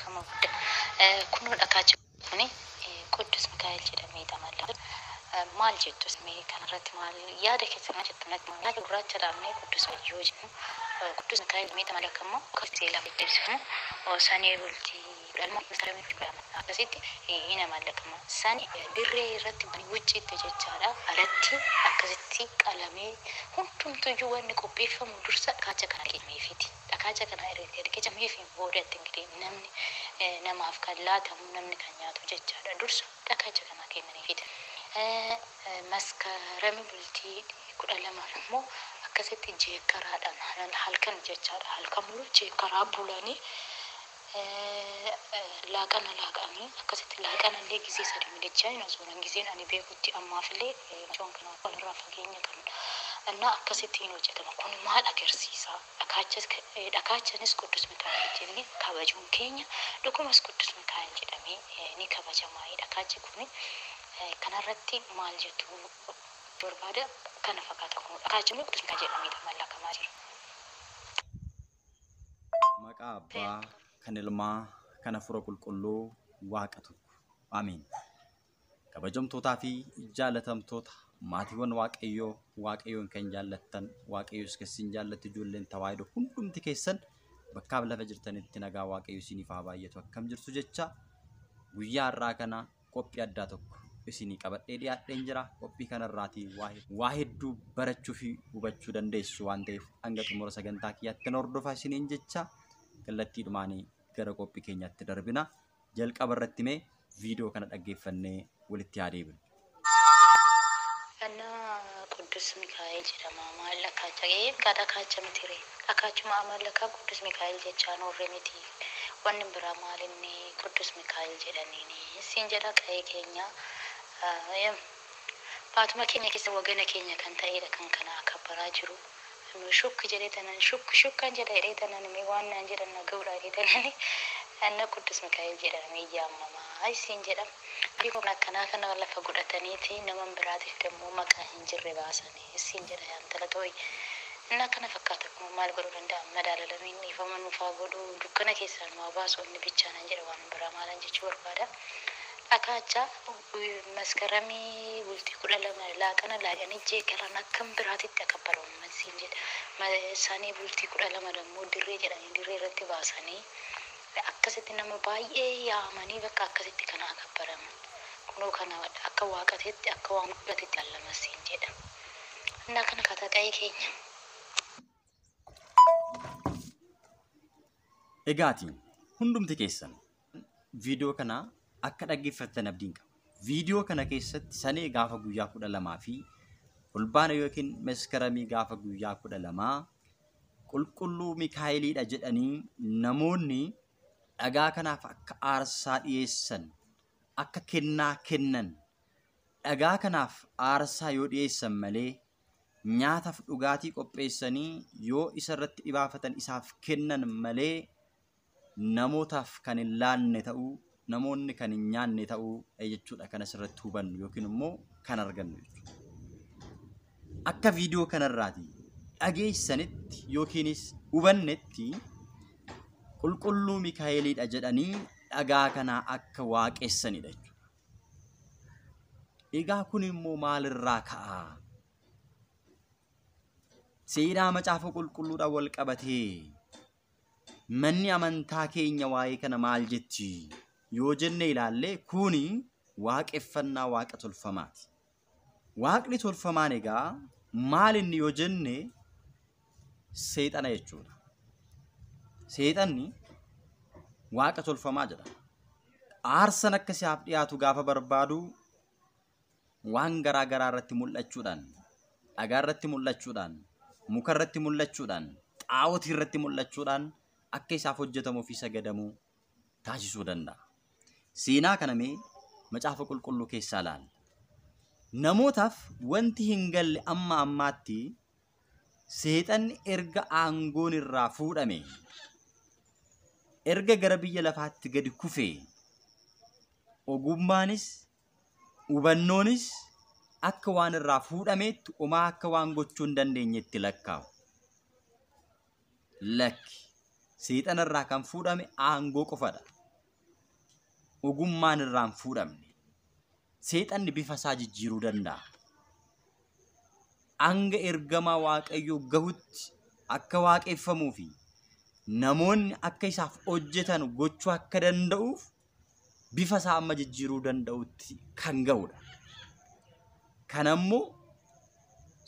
eebbifamaa guddaa. Kunoo dhagaa jirtuni Quddus Mikaa'el jedhamee tamalla. Maal jettus mee kanarratti maal yaada keessan jettanatti maal yaada gurraacha dhaabnee Quddus yoo jennu Quddus Mikaa'el mee tamalla kammoo akkasitti lafa deebisnu sanii bultii dhalma isaanii filama akkasitti ina mallakama sani dirree irratti wucciitti jechaadha alatti akkasitti qalamee hundumtuu wanni qopheeffamu dursa dhagaacha kana kenneefiti dhagaacha kana erga jameefi boodatti ingirii namni namaaf kan laatamu namni kan nyaatu jechaadha dursa dhagaacha kana kenneefiti maskarami bultii 12 immoo akkasitti jeekaraadhaan halkan jechaadha halkan mulu jeekaraa bulanii laaqanii akkasitti laaqanallee gisee sadii midichaa hin osoonan giseen ani beekutti ammaafillee joon kana walirraa fageenya qabudha. Annaa akkasittiin hojjetama kun maal agarsiisa? Dhagaachanis Quddus Mikaa'el jennee kabajuun keenya dhugumas Quddus Mikaa'el jedhamee ni kabajamaa. Dhagaachi kun kanarratti maal jettu barbaada kana fakkaata kun dhagaachi Quddus Mikaa'el jedhamee mallakamaa jira. Maqaa Abbaa kan Ilmaa kan Hafuura Qulqulluu Waaqa tokko. Amiin. Kabajamtootaa fi jaalatamtoota maatiiwwan Waaqayyoon kan jaallattan Waaqayyoos keessin jaallatti ijoolleen tawaayidoo hundumti keessan bakka lafa jirtanitti nagaa Waaqayyoo isiniif haa baay'atu akkam jirtu jecha guyyaa har'aa kana qophii addaa tokko isinii qabadhee dhiyaadheen jira. Qophii kanarraatii waa hedduu barachuu fi hubachuu dandeessu waan ta'eef hanga xumura sagantaa kiyyaatti hordofaa isiniin jecha kallattiidhumaanii gara qophii keenyaatti darbina. Jalqaba irratti mee viidiyoo kana dhaggeeffannee walitti haa deebinu. Quddus Mikaa'el jedhama maal dhagaacha miti ree dhagaachuma amallaka Quddus Mikaa'el jechaan horre miti wanni biraa maalinni Quddus Mikaa'el jedhaniini siin jedha qa'ee keenya baatuma keenya keessa wagana keenya kan ta'edha kan kana akabbaraa jiru. Shukki jedhee tanan shukkan jedhee tanan mee waan naan jedhan naga'uudha jedhanii anna Quddus Mikaa'el jedhamee yaamamaa isiin jedham. Kun akkanaa kana lafa godhataniiti nama biraatiif demmoo maqaa hin jirre baasanii isiin jedha yaantala tooyi. Inna kana fakkaata kun maal godhuu danda'a madaalalamiin dhiifama nuufaa godhuu dukkana keessaan maa baasu inni bichaan jedha waan biraa maalan jechuu barbaada. Dhagaacha maskaramii bultii 12 laaqana laaqanii jeekaran akkam biraatitti akabbaramu siin jedha. Isaanii bultii 12 dammoo dirree jedhanii dirree irratti baasanii akkasitti nama baay'ee yaamanii bakka akkasitti kana akabbaramu. Kunoo kana akka waaqateetti akka waan guddateetti allama siin jedha. Innaa kana kataqa'ee keenya. Egaati hundumti keessan viidiyoo kana akka dhaggeeffattan abdiin qaba. Viidiyoo kana keessatti sanee gaafa guyyaa 12 fi fulbaana yookiin maskaramii gaafa guyyaa 12 qulqulluu Mikaa'eliidha jedhanii namoonni dhagaa kanaaf akka aarsaa dhiyeessan akka kennaa kennan dhagaa kanaaf aarsaa yoo dhiyeessan malee nyaataaf dhugaatii qopheessanii yoo isa irratti dhibaafatan isaaf kennan malee namootaaf kan hin laanne ta'uu namoonni kan hin nyaanne ta'uu jechuudha kan asirratti hubannu yookiin immoo kan argannu jechuudha. Akka viidiyoo kanarraati dhageessanitti yookiinis hubannetti qulqulluu Mikaa'eliidha jedhanii dhagaa kanaa akka waaqessanidha jechuudha. Egaa kun immoo maalirraa ka'a? Seenaa macaafa qulqulluudhaan wal qabatee manni amantaa keenya waa'ee kana maal jetti yoo jenne ilaalle kuni waaqeffannaa waaqa tolfamaati. Waaqni tolfamaan egaa maal inni yoo jenne seexana jechuudha. Seexanni waaqa tolfamaa jedha. Aarsan akka isaaf dhiyaatu gaafa barbaadu waan garaa garaa irratti mul'achuudhaan, dhagaa irratti mul'achuudhaan, muka irratti mul'achuudhaan, xaawotii irratti mul'achuudhaan akka isaaf hojjetamu fi sagadamu taasisuu danda'a. Seenaa kana mee macaafa qulqulluu keessaa ilaalla. Namootaaf wanti hin galle amma ammaatti seexanni erga aangoon irraa fuudhame erga gara biyya lafaatti gadi kufee ogummaanis hubannoonis akka waan irraa fuudhameetti homaa akka waan gochuu hin dandeenyetti lakkaa'u. Lakki seexana irraa kan fuudhame aangoo qofadha. ogummaan irraan fuudhamne. Seexanni bifa isaa jijjiiruu danda'a. Hanga ergamaa Waaqayyoo gahutti akka waaqeffamuu fi namoonni akka isaaf hojjetan gochuu akka danda'uuf bifa isaa amma jijjiiruu danda'utti kan gahudha. Kanammoo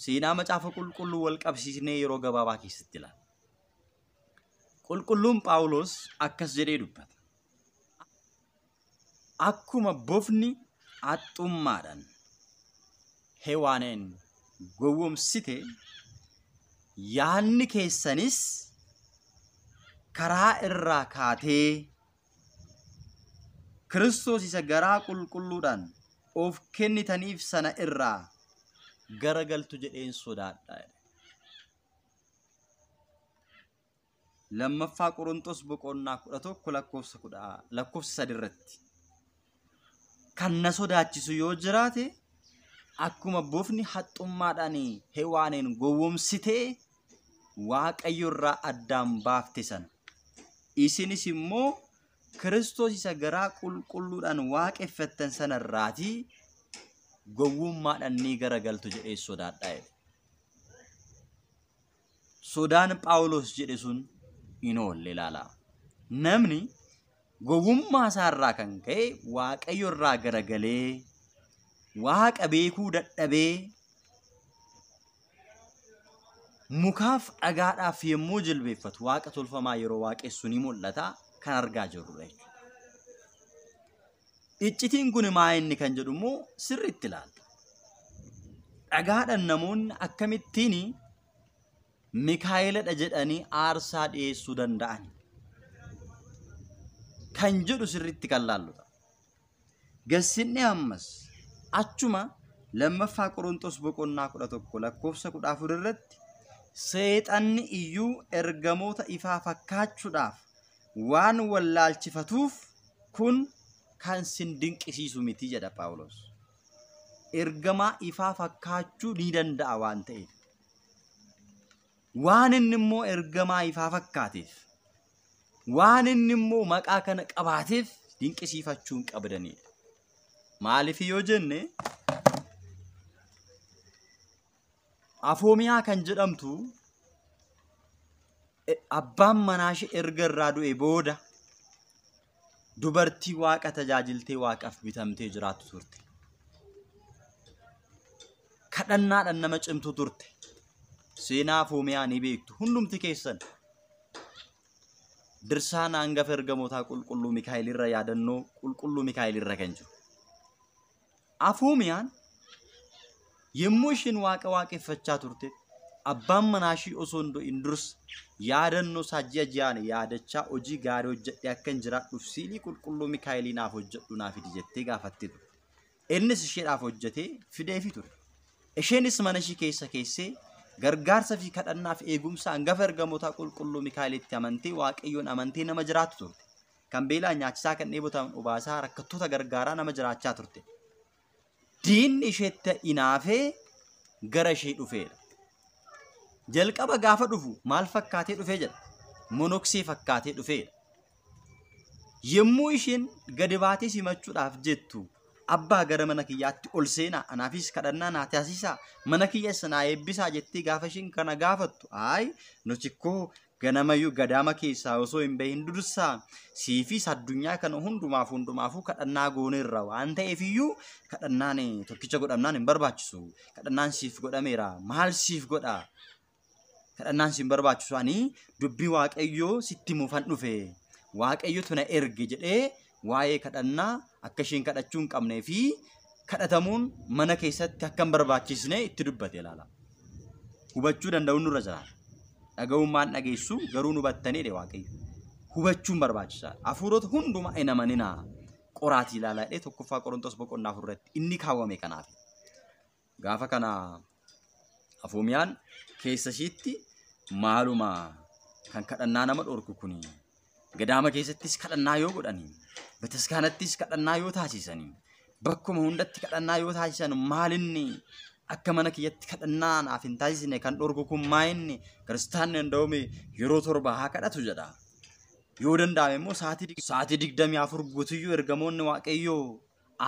seenaa macaafa qulqulluu wal qabsiisnee yeroo gabaabaa keessatti ilaalla. Qulqulluun Phaawulos akkas jedhee dubbata. Akkuma bofni haxxummaadhaan Hewaaneen gowwoomsite yaadni keessanis karaa irraa kaatee Kiristoos isa garaa qulqulluudhaan of kennitaniif sana irraa garagaltu jedheen sodaadha. Lammaffaa Qorontos boqonnaa 11 lakkoofsa 3 irratti kan na sodaachisu yoo jiraate akkuma bofni haxxummaadhaan Hewaaneen gowwoomsitee Waaqayyo irraa addaan baafte sana isinis immoo Kiristoos isa garaa qulqulluudhaan waaqeffattan sana irraatii gowwummaadhaan ni garagaltu jedhee sodaadha. Sodaan Phaawulos jedhe sun hin oolle ilaala. Namni gowwummaa isaa irraa kan ka'e Waaqayyo irraa garagalee Waaqa beekuu dadhabee mukaaf dhagaadhaaf yommuu jilbeeffatu Waaqa tolfamaa yeroo waaqessu ni mul'ata kan argaa jirrudha jechuudha. Iccitiin kun maa inni kan jedhu immoo sirriitti ilaalla. Dhagaadhaan namoonni akkamittiin Mikaa'iladha jedhanii aarsaa dhiyeessuu danda'an kan jedhu sirriitti kan laalludha. Gassinni ammas achuma lammaffaa Qorontos boqonnaa 11 lakkoofsa 14 irratti seexanni iyyuu ergamoota ifaa fakkaachuudhaaf waan wallaalchifatuuf kun kan sin dinqisiisu miti jedha Phaawulos. Ergamaa ifaa fakkaachuu ni danda'a waan ta'eef. Waan inni immoo ergamaa ifaa fakkaateef waan inni immoo maqaa kana qabaateef dinqisiifachuu hin qabdanidha. Maaliif yoo jenne Afoomiyaa kan jedhamtu abbaan manaashee erga irraa du'e booda dubartii Waaqa tajaajiltee Waaqaaf bitamtee jiraattu turte. Kadhannaadhaan nama cimtu turte. Seenaa Afoomiyaa ni beektu hundumti keessan. Dirsaan hangafa ergamootaa qulqulluu Mikaa'el irra yaadannoo qulqulluu Mikaa'el irra kan jiru. Afoomiyaan yommuu ishiin Waaqa waaqeffachaa turte abbaan manaashii osoo hin dursa yaadannoo isaa ji'aan yaadachaa hojii gaarii hojjedhee akka hin jiraadhuuf siilii qulqulluu Mikaa'elii naaf hojjedhu naaf fidi jettee gaafattee ture. Innis isheedhaaf hojjetee fideefii ture. Isheenis mana ishii keessa keessee gargaarsa fi kadhannaaf eegumsa hangafa ergamootaa qulqulluu Mikaa'elitti amantee Waaqayyoon amantee nama jiraattu turte. Kan beelaa nyaachisaa kan dheebotan obaasaa rakkattoota gargaaraa nama jiraachaa turte. Diinni isheetti inaafee gara ishee dhufeedha. Jalqaba gaafa dhufu maal fakkaatee dhufee jedha? Monoksee fakkaatee dhufeedha. Yommuu isheen gadi baatee simachuudhaaf jettu abbaa gara mana kiyyaatti ol seenaa anaafis kadhannaa naa taasisaa mana kiyya sanaa eebbisaa jettee gaafa isheen kana gaafattu nuti koo ganamayyuu gadaama keessaa osoo hin bahin dursaa siifis addunyaa kana hundumaafuu kadhannaa gooneerra waan ta'eefiyyuu kadhannaan tokkicha godhamnaan hin barbaachisu. Kadhannaan siif godhameera maal siif godha? Kadhannaan siif barbaachisu ani dubbii Waaqayyoo sitti muufan dhufe Waaqayyotu na erge jedhee waa'ee kadhannaa akka isheen kadhachuu hin qabnee fi kadhatamuun mana keessatti akka hin barbaachisne itti dubbate ilaala. Hubachuu danda'uun nurra jira. Dhaga'ummaan dhageessu garuu nu battaneedha Waaqayyo. Hubachuun barbaachisaadha. Hafuurota hundumaa hin amaninaa qoraatii ilaalaa tokkoffaa Qorontos boqonnaa 4 irratti inni kaawwame kanaaf. Gaafa kana Afoomiyaan keessa ishiitti maaluma kan kadhannaa nama dhorku kuni gadaama keessattis kadhannaa yoo godhanii bataskaanattis kadhannaa yoo taasisanii bakkuma hundatti kadhannaa yoo taasisan maalinni akka mana kiyyatti kadhannaa naaf hin taasisne kan dhorku kun maayinni kiristaanni danda'ume yeroo 7 haa kadhatu jedha. Yoo danda'ame immoo sa'aatii 24 guutuyyuu ergamoonni Waaqayyoo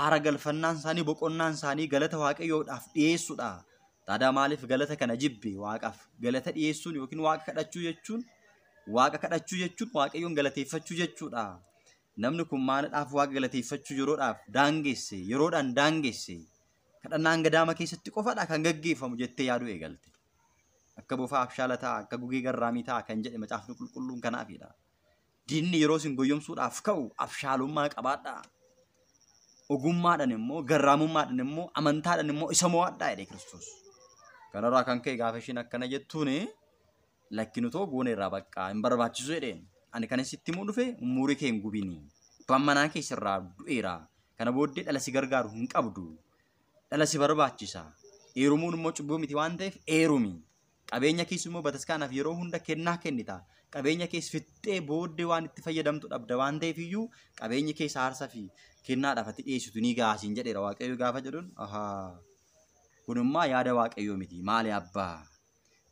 aara galfannaan isaanii boqonnaan isaanii galata Waaqayyoodhaaf dhiyeessuudha. Tadaa maaliif galata kana jibbe Waaqaaf galata dhiyeessuun yookiin Waaqa kadhachuu jechuun Waaqayyoon galateeffachuu jechuudha. Namni kun maalidhaaf Waaqa galateeffachuu yeroodhaan daangesse kadhannaan gadaama keessatti qofadha kan gaggeeffamu jettee yaaduu eegalte. Akka bofaa abshaala ta'a, akka gugee garraamii ta'a kan jedhe macaafni qulqulluun kanaafidha. Diinni yeroo isin goyyomsuudhaaf ka'u abshaalummaa qabaadha. Ogummaadhaan immoo garraamummaadhaan immoo amantaadhaan immoo isa mo'adhaa jedhe Kiristoos. Kanarraa kan ka'e gaafa ishiin akkana jettuun lakkinutoo goone irraa bakka hin barbaachisu jedheen. Ani kan sitti himuu dhufe umurii kee hin gubini. Bammanaa keessarraa du'eera. Kana booddee dhala si gargaaru hin qabdu. Dhala si barbaachisa. Eerumuun immoo cubbuu miti waan ta'eef eerumi. Qabeenya keessa immoo bataskaanaaf yeroo hunda kennaa kennita. Qabeenya keessa fixxee booddee waan itti fayyadamtu dhabda waan ta'eef iyyuu qabeenyi keessa aarsaa fi kennaadhaaf ati dhiyeessitu ni gaasiin jedheera Waaqayyo gaafa jedhuun kunimmaa yaada Waaqayyoo miti maali abbaa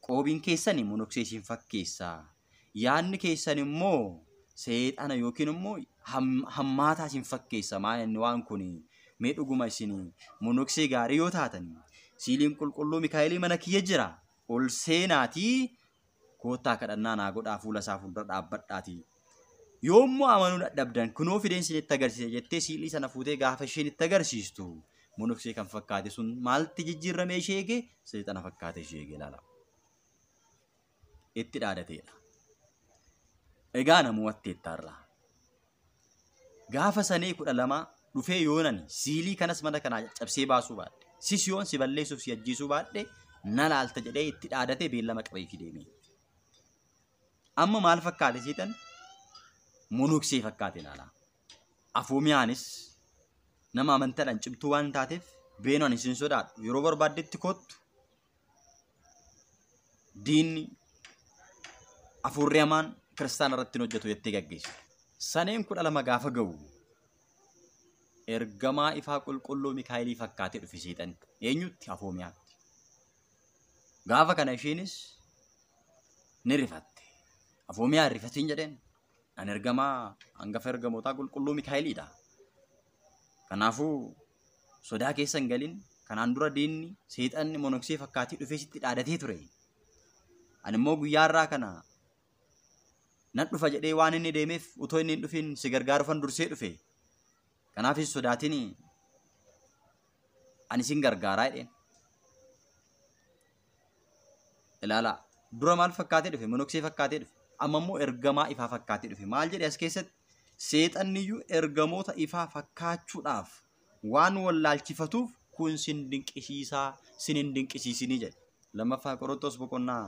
qoobiin keessan monoksee isin fakkeessa yaadni keessan immoo seexana yookiin immoo hammaataa isin fakkeessa maali waan kun mee dhuguma isin monoksee gaarii yoo taatan siiliin qulqulluu Mikaa'elii mana kiyya jira ol seenaatii koottaa kadhannaa naa godhaa fuula isaa fuuldura dhaabbadhaatii. Yoommoo amanuu dadhabdan kunoo fideensi itti agarsiise jettee siilii sana fuutee gaafa isheen itti agarsiistu monoksee kan fakkaate sun maalti jijjiirramee ishee eege seexana fakkaate ishee eege ilaala. Itti dhaadateedha. Egaa namuu watteettaarraa. Gaafa sanee 12 dhufee yoonani siilii kanas mana kanaa cabsee baasuu baadhe. Sis yoon si balleessuuf si ajjiisuu baadhe na laalta jedhee itti dhaadatee beellama qabee fideemee. Amma maal fakkaate seexan? Monoksee fakkaate ilaala. Afoomiyaanis nama amantaadhaan cimtuu waan taateef beenuun isin sodaadhu. Yeroo barbaaddetti kottu diinni afurri hamaan kiristaana irratti hojjetu jettee gaggeessa. Saneen 12 gaafa ga'u ergamaa ifaa qulqulluu Mikaa'elii fakkaatee dhufe seexan. Eenyutti? Afoomiyaatti. Gaafa kana isheenis ni rifatte. Afoomiyaa rifatiin jedheen. Ani ergamaa hangafa ergamootaa qulqulluu Mikaa'eliidha. Kanaafuu sodaa keessa hin galin. Kanaan dura diinni seexanni monoksee fakkaatee dhufee sitti dhaadatee ture. Ani immoo guyyaa irraa kana nan dhufa jedhee waan inni deemeef utoo inni hin dhufin si gargaaruufan dursee dhufe. Kanaafis sodaatiin ani sin gargaaraa jedheen. Ilaala dura maal fakkaatee dhufe? Monoksee fakkaatee dhufe. Amma immoo ergamaa ifaa fakkaatee dhufe. Maal jedhe as keessatti? Seexanniyyuu ergamoota ifaa fakkaachuudhaaf waan wallaalchifatuuf kun sin dinqisiisaa sin hin dinqisiisinii jedhe. Lammaffaa Qorontos boqonnaa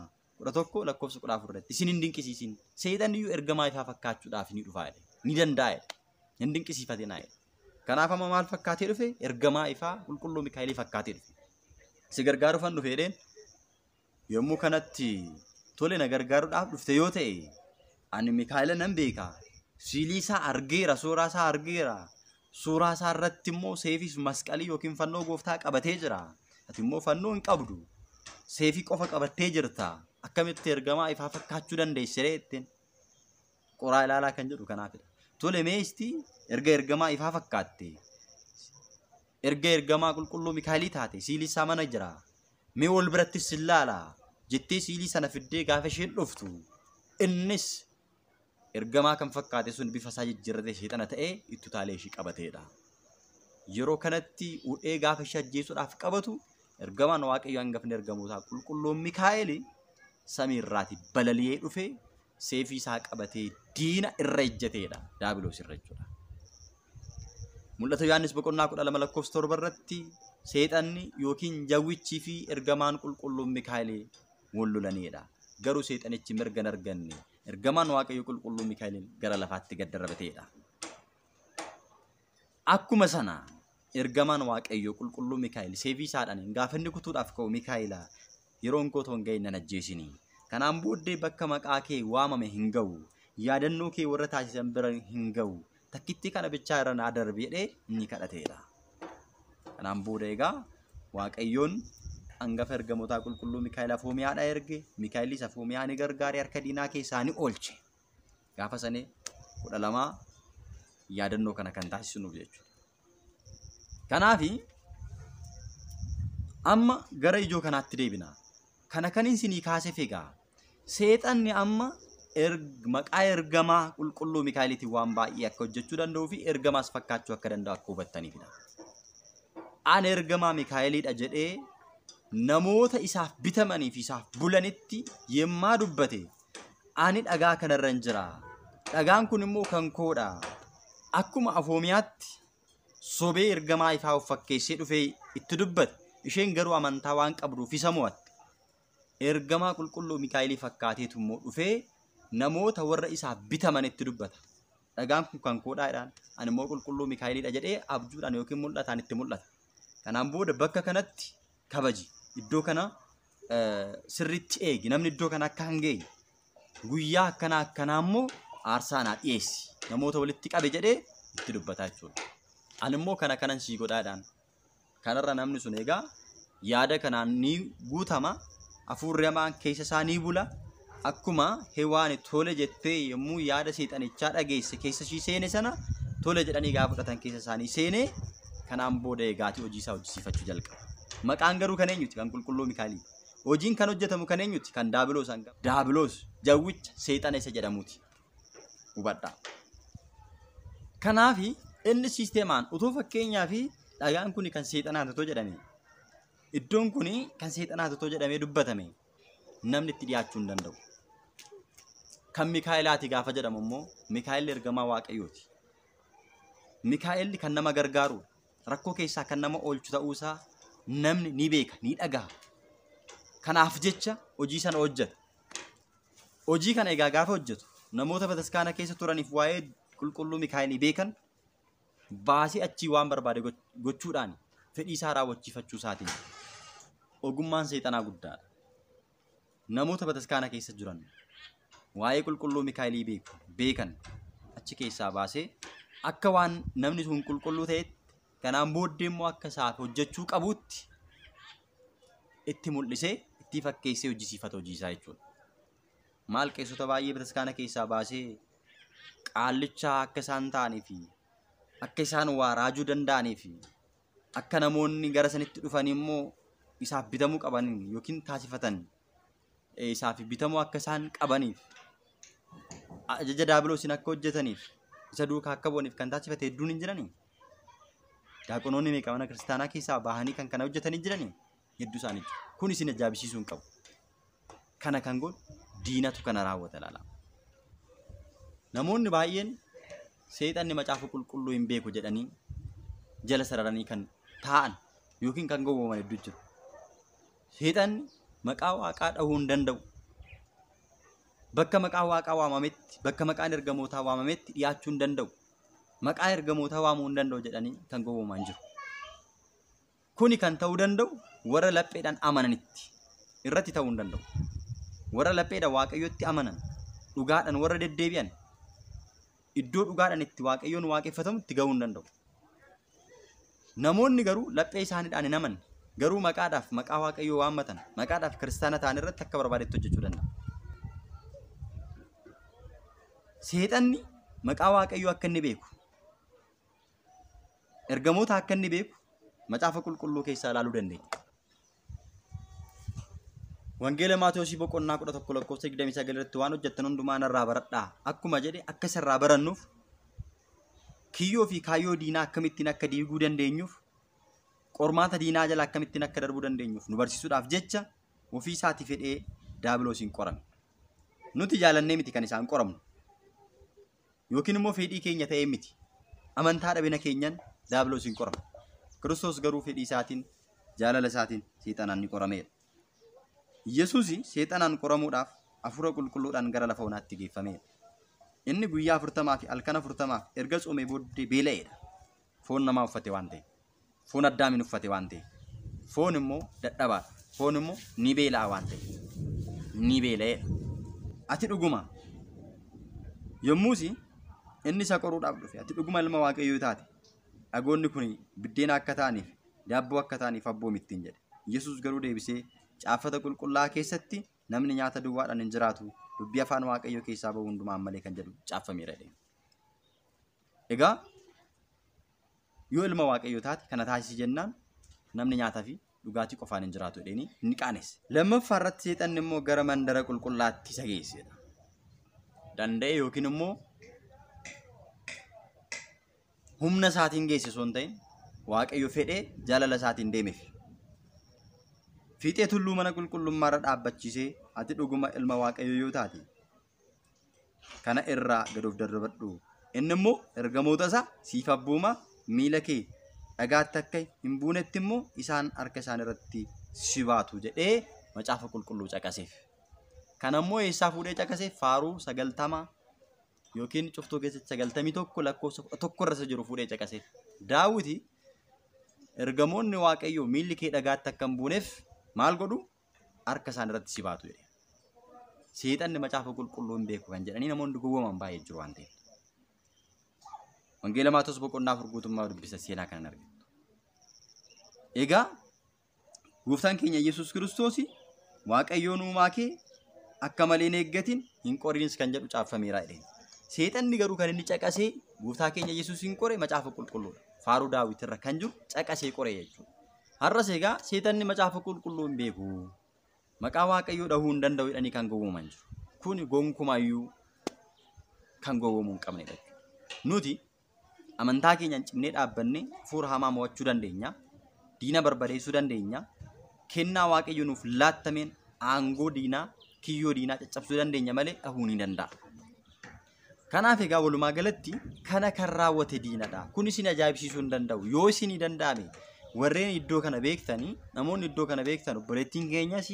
11 lakkoofsa 14 irratti sin hin dinqisiisin. Seexanniyyuu ergamaa ifaa fakkaachuudhaaf ni dhufa jedhe. Ni danda'a jedhe. Hin dinqisiifatinaa jedhe. Kanaaf amma maal fakkaatee dhufe? Ergamaa ifaa qulqulluu Mikaa'elii fakkaatee dhufe. Si gargaaruufan dhufe jedheen. Yommuu kanatti tole na gargaaruudhaaf dhufte yoo ta'e ani Mikaa'ela nan beeka. Siilii isaa argeera, suuraa isaa argeera. Suuraa isaa irratti immoo seefiif masqalii yookiin fannoo gooftaa qabatee jira. Ati immoo fannoo hin qabdu. Seefii qofa qabattee jirta. Akkamitti ergamaa ifaa fakkaachuu dandeesse jetteen? Qoraa ilaalaa kan jedhu kanaafidha. Tole meesti erga ergamaa ifaa fakkaatte. Erga ergamaa qulqulluu Mikaa'elii taate siilii isaa mana jira. Mee wal birattis ilaala. Jettee siilii sana fiddee gaafa isheen dhuftu innis ergamaa kan fakkaate sun bifa isaa jijjiirratee seexana ta'ee itti utaalee ishee qabateedha. Yeroo kanatti udhee gaafa ishee ajjeesuudhaaf qabatu ergamaan Waaqayyo hangafni ergamootaa qulqulluun Mikaa'elii samii irraati balali'ee dhufee seefii isaa qabatee diina irra ejjateedha. Daabiloos irra jechuudha. Mul'ata Yohaannis boqonnaa 12 lakkoofsa 7 irratti seexanni yookiin jawwichii fi ergamaan qulqulluun Mikaa'elii wal lolaniidha. Garuu seexanichi mirga hin arganne. Ergamaan Waaqayyo qulqulluu Mikaa'elii gara lafaatti gad darbateedha. Akkuma sana ergamaan Waaqayyo qulqulluu Mikaa'elii seefii isaadhaan gaafa inni kutuudhaaf ka'u Mikaa'elaa yeroon koo toon ga'e nan ajjeesini. Kanaan booddee bakka maqaa kee waamame hin ga'u. Yaadannoo kee warra taasisan bira hin ga'u. Takkitti kana bichaa irra naa darbe jedhee inni kadhateedha. Kanaan booda egaa Waaqayyoon hangafa ergamootaa qulqulluu Mikaa'el Afoomiyaadha erge. Mikaa'elis Afoomiyaa ni gargaaree harka diinaa keessaa ni oolche. Gaafa sanee 12 yaadannoo kana kan taasisnuuf jechuudha. Kanaafi amma gara ijoo kanaatti deebina. Kana kan isinii kaaseef egaa seexanni amma maqaa ergamaa qulqulluu Mikaa'eliitiin waan baay'ee akka hojjechuu danda'uu fi ergamaas fakkaachuu akka danda'u akka hubattaniifidha. Ani ergamaa Mikaa'eliidha jedhee namoota isaaf bitamanii fi isaaf bulanitti yemmaa dubbate ani dhagaa kanarra hin jira. Dhagaan kun immoo kan koodha. Akkuma Afoomiyaatti sobee ergamaa ifaa of fakkeessee dhufee itti dubbate isheen garuu amantaa waan qabduuf isa mo'atte. Ergamaa qulqulluu Mikaa'elii fakkaateetu immoo dhufee namoota warra isaaf bitamanitti dubbata. Dhagaan kun kan koodhaadhaan ani immoo qulqulluu Mikaa'eliidha jedhee abjuudhaan yookiin mul'ataan itti mul'ata. Kanaan booda bakka kanatti kabaji. Iddoo kana sirriitti eegi. Namni iddoo kana akka hin geenye guyyaa akkanaa immoo aarsaa naa dhiyeessi. Namoota walitti qabe jedhee itti dubbataa jechuudha. Ani immoo kanan sii godhaadhaan. Kanarra namni sun egaa yaada kanaan ni guutama. Hafuurri hamaan keessa isaa ni bula. Akkuma Hewaan tole jettee yommuu yaada seexanichaa dhageesse keessa ishii seene sana tole jedhanii gaafa fudhatan keessa isaanii seenee kanaan booda eegaatii hojii isaa hojjisiifachuu jalqaba. Maqaan garuu kan eenyuti? Kan qulqulluu Mikaa'elii. Hojiin kan hojjetamu kan eenyuti? Kan Daabiloos hanga. Daabiloos jawwicha seexana isa jedhamuuti. Hubadhaa. Kanaafi inni siisteemaan utuu fakkeenyaa fi dhagaan kun kan seexanaati otoo jedhame iddoon kun kan seexanaati otoo jedhamee dubbatame namni itti dhiyaachuu hin danda'u. Kan Mikaa'elaati gaafa jedhamu immoo Mikaa'elli ergamaa Waaqayyooti. Mikaa'elli kan nama gargaaru rakkoo keessaa kan nama oolchu ta'uusaa namni ni beeka ni dhagaha. Kanaaf jecha hojii sana hojjeta. Hojii kana egaa gaafa hojjetu namoota bataskaana keessa turaniif waa'ee qulqulluu Mikaa'elii beekan baasii achii waan barbaade gochuudhaan fedhii isaa raawwachiifachuu isaatiin ogummaan seexanaa guddaadha. Namoota bataskaana keessa jiran waa'ee qulqulluu Mikaa'elii beekan achi keessaa baasee akka waan namni sun qulqulluu ta'etti kanaan booddee immoo akka isaaf hojjechuu qabuutti itti mul'isee itti fakkeessee hojjisiifata hojii isaa jechuudha. Maal qeessota baay'ee bataskaana keessaa baasee qaallichaa akka isaan ta'anii fi akka isaan waa raajuu danda'anii fi akka namoonni gara sanitti dhufan immoo isaaf bitamuu qabaniin yookiin taasifatan isaaf bitamuu akka isaan qabaniif ajaja Daabiloosiin akka hojjetaniif isa duukaa akka bu'aniif kan taasifate hedduun hin jiranii. Daaqonoonni meeqa mana kiristaanaa keessaa bahanii kan kana hojjetanii jiranii hedduu isaanii jiru. Kun isin ajaa'ibsiisuu hin qabu. Kana kan godhu diinatu kana raawwata laala. Namoonni baay'een seexanni macaafa qulqulluu hin beeku jedhanii jala sararanii kan taa'an yookiin kan gowwooman hedduu jiru. Seexanni maqaa Waaqaa dhahuu hin danda'u. Bakka maqaa Waaqaa waamametti, bakka maqaan ergamootaa waamametti dhiyaachuu hin danda'u. Maqaa ergamootaa waamuu hin danda'u jedhanii kan gowwooman jiru. Kuni kan ta'uu danda'u warra lapheedhaan amananitti irratti ta'uu hin danda'u. Warra lapheedhaan Waaqayyotti amanan, dhugaadhaan warra deddeebi'an, iddoo dhugaadhaan itti Waaqayyoon waaqeffatamu itti gahuu hin danda'u. Namoonni garuu laphee isaaniidhaan hin amanne, garuu maqaadhaaf maqaa Waaqayyoo waammatan, maqaadhaaf kiristaana ta'an irratti akka barbaadetti hojjechuu danda'a. Seexanni maqaa Waaqayyoo akka inni beeku, ergamoota akka inni beeku macaafa qulqulluu keessaa ilaaluu dandeenya. Wangeela Maatewos boqonnaa 11:29 irratti waan hojjettan hundumaa narraa baradhaa akkuma jedhe akka isarraa barannuuf kiyyoo fi kaayyoo diinaa akkamittiin akka diiguu dandeenyuuf qormaata diinaa jala akkamittiin akka darbuu dandeenyuuf nu barsiisuudhaaf jecha ofii isaatii fedhee Daabiloosiin qorame. Nuti jaalannee miti kan isaan qoramnu yookiin immoo fedhii keenya ta'ee miti. Amantaa dhabina keenyan Daabiloosiin qorame. Kiristoos garuu fedhii isaatiin jaalala isaatiin seexanaan ni qorameera. Yesuus seexanaan qoramuudhaaf hafuura qulqulluudhaan gara lafa onaatti geeffameera. Inni guyyaa 40 fi halkan 40 erga tsoomee booddee beela'eedha. Foon namaa uffate waan ta'eef. Foon Addaamiin uffate waan ta'eef. Foon immoo dadhabaadha. Foon immoo ni beela'a waan ta'eef. Ni beela'eedha. Ati dhuguma yommuus inni isa qoruudhaaf dhufe ati dhuguma ilma Waaqayyoo taate dhagoonni kun biddeena akka ta'aniif daabboo akka ta'aniif abboomittiin jedhe. Yesuus garuu deebisee caafata qulqullaa'aa keessatti namni nyaata duwwaadhaan hin jiraatu dubbii afaan Waaqayyoo keessaa bahu hundumaan malee kan jedhu caaffameera. Egaa yoo ilma waaqayyoo taate kana taasisi jennaan namni nyaataa fi dhugaatii qofaan hin jiraatu jedhanii ni qaanesse. Lammaffaa irratti seexanni immoo gara mandara qulqullaatti isa geessedha. Danda'e yookiin immoo humna isaatiin geesse osoo hin ta'in waaqayyo fedhee jaalala isaatiin deemeef. Fiixee tulluu mana qulqullummaa irra dhaabbachiisee ati dhuguma ilma waaqayyoo yoo taate kana irraa gad of darbadhu. Inni immoo ergamoota isaa siif abbooma miila kee dhagaatti akka hin buunetti immoo isaan harka isaan irratti si baatu jedhee macaafa qulqulluu caqaseef. Kana immoo eessaa fuudhee caqaseef? Faaruu 90 yookiin cuftuu keessatti 91 lakkoofsa 1 irra jiru fuudhee caqaseef. Daawiti ergamoonni waaqayyoo miilli kee dhagaatti akka hin buuneef maal godhu? Harka isaan irratti si baatu jedhe. Seexanni macaafa qulqulluu hin beeku kan jedhanii namoonni gowwooman baay'ee jiru waan ta'eef. Wangeela Maatewos boqonnaa 4 guutummaa dubbisa seenaa kanan argatu. Egaa gooftaan keenya Yesuus Kiristoos waaqayyoon uumaa kee akka malee hin eeggatin hin qoriins kan jedhu caaffameera jedheen. Seexanni garuu kan inni caqasee gooftaa keenya Yesuus hin qore macaafa qulqulluudha. Faaruu Daawit irra kan jiru caqasee qore jechuudha. Har'as egaa seexanni macaafa qulqulluu hin beeku. Maqaa waaqayyoo dhahuu hin danda'u jedhanii kan gowwooman jiru. Kun gonkumayyuu kan gowwoomuu hin qabnedha. Nuti amantaa keenyaan cimnee dhaabbanne hafuura hamaa mo'achuu dandeenya. Diina barbadeessuu dandeenya. Kennaa waaqayyo nuuf laattameen aangoo diinaa, kiyyoo diinaa caccabsuu dandeenya malee dhahuu ni danda'a. Kanaaf egaa walumaa galatti kana kan raawwate diinadha. Kun isin ajaa'ibsiisuu hin danda'u. Yoo isin danda'ame warreen iddoo kana beektanii, namoonni iddoo kana beektan obboleettiin keenyas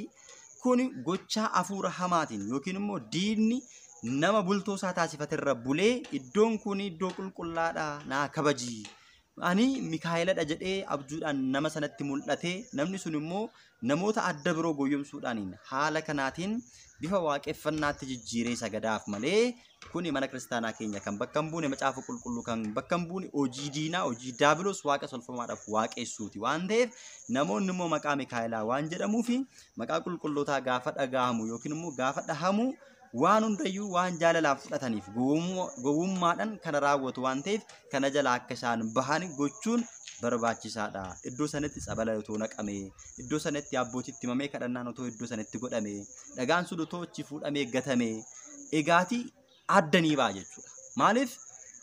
kun gochaa hafuura hamaatiin yookiin immoo diinni nama bultoo isaa taasifaterra bulee iddoon kun iddoo qulqullaadha naa kabaji. Ani Mikaa'iladha jedhee abjuudhaan nama sanatti mul'ate. Namni sun immoo namoota adda biroo goyyomsuudhaan haala kanaatiin bifa waaqeffannaatti jijjiiree sagadaaf malee kuni mana kiristaanaa keenya kan bakka hin buune macaafa qulqulluu kan bakka hin buune hojii diinaa hojii daabiloos waaqa tolfamaadhaaf waaqessuuti waan ta'eef namoonni immoo maqaa Mikaa'ilaa waan jedhamuu fi maqaa qulqullootaa gaafa dhagahamu yookiin immoo gaafa dhahamu waan hundayyuu waan jaalalaan fudhataniif gowwummaadhaan kana raawwatu waan ta'eef kana jala akka isaan bahan gochuun barbaachisaadha. Iddoo sanatti sabala otoo naqamee, iddoo sanatti abbootitti himamee kadhannaan otoo iddoo sanatti godhamee, dhagaan sun otoo achi fuudhamee gatamee, egaatii addanii ba'a jechuudha. Maaliif?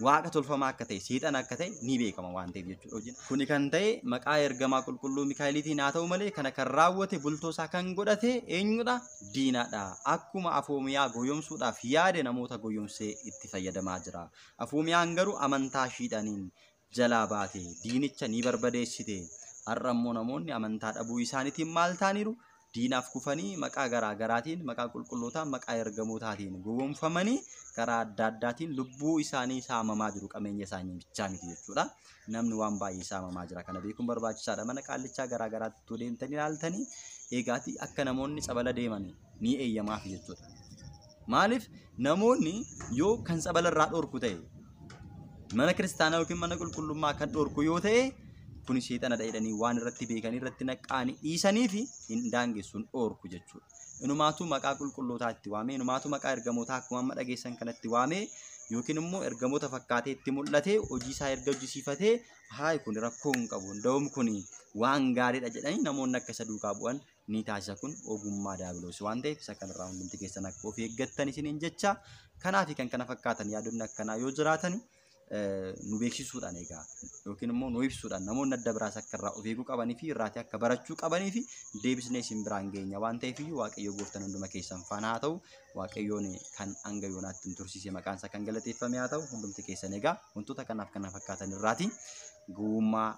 Waaqa tolfamaa akka ta'e, seexan akka ta'e ni beekama waan ta'eef jechuudha. Kuni kan ta'e maqaa ergamaa qulqulluu Mikaa'eliitiin haa ta'u malee kana kan raawwate bultoo isaa kan godhate eenyudha? Diinadha. Akkuma Afoomiyaa goyyomsuudhaaf yaade namoota goyyomsee itti fayyadamaa jira. Afoomiyaan garuu amantaa ishiidhaaniin jalaa baate diinicha ni barbadeessite. Har'a immoo namoonni amantaa dhabuu isaaniitiin maal ta'aniiru? Diinaaf kufanii maqaa garaa garaatiin maqaa qulqullootaan maqaa ergamootaatiin gowwoomfamanii karaa adda addaatiin lubbuu isaanii saamamaa jiru. Qabeenya isaanii bichaa miti jechuudha. Namni waan baay'ee saamamaa jira. Kana beekuun barbaachisaadha. Mana qaallichaa garaa garaatti deemtanii ilaaltanii eegaatii akka namoonni sabala deeman ni eeyyamaaf jechuudha. Maaliif namoonni yoo kan sabala irraa dhorku ta'e mana kiristaanaa yookiin mana qulqullummaa kan dhorku yoo ta'e kun seexana jedhanii waan irratti beekanii irratti naqaanii dhiisanii fi hin daangessuun dhorku jechuudha. Inumaatu maqaa qulqullootaa itti waamee, inumaatu maqaa ergamootaa akkuma amma dhageessan kanatti waamee yookiin immoo ergamoota fakkaatee itti mul'atee hojii isaa erga hojjisiifatee haay kun rakkoo hin qabu nda'um kun waan gaariidha jedhanii namoonni akka isa duukaa bu'an ni taasisa. Kun ogummaa daabiloos waan ta'eef isa kanarraa hundumti keessan akka of eeggattan isiniin jecha. Kanaaf kan kana fakkaatan yaadonni akkanaa yoo jiraatan nu beeksisuudhaan egaa yookiin immoo nu ibsuudhaan namoonni adda biraas akka irraa of eeguu qabanii fi irraatii akka barachuu qabanii fi deebisnee isin biraan geenya waan ta'eef Waaqayyo gooftaan hunduma keessan faana haa ta'u. Waaqayyoon kan hanga yoonaatti hin tursiise maqaan isaa kan galateeffame haa ta'u. Hundumti keessan egaa wantoota kanaaf kana fakkaatan irraatii gowwummaa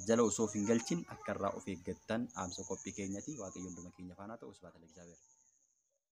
jala osoo hin galchin akka irraa of eeggattan dhaamsa qophii keenyati. Waaqayyo hunduma keenya faana haa ta'u.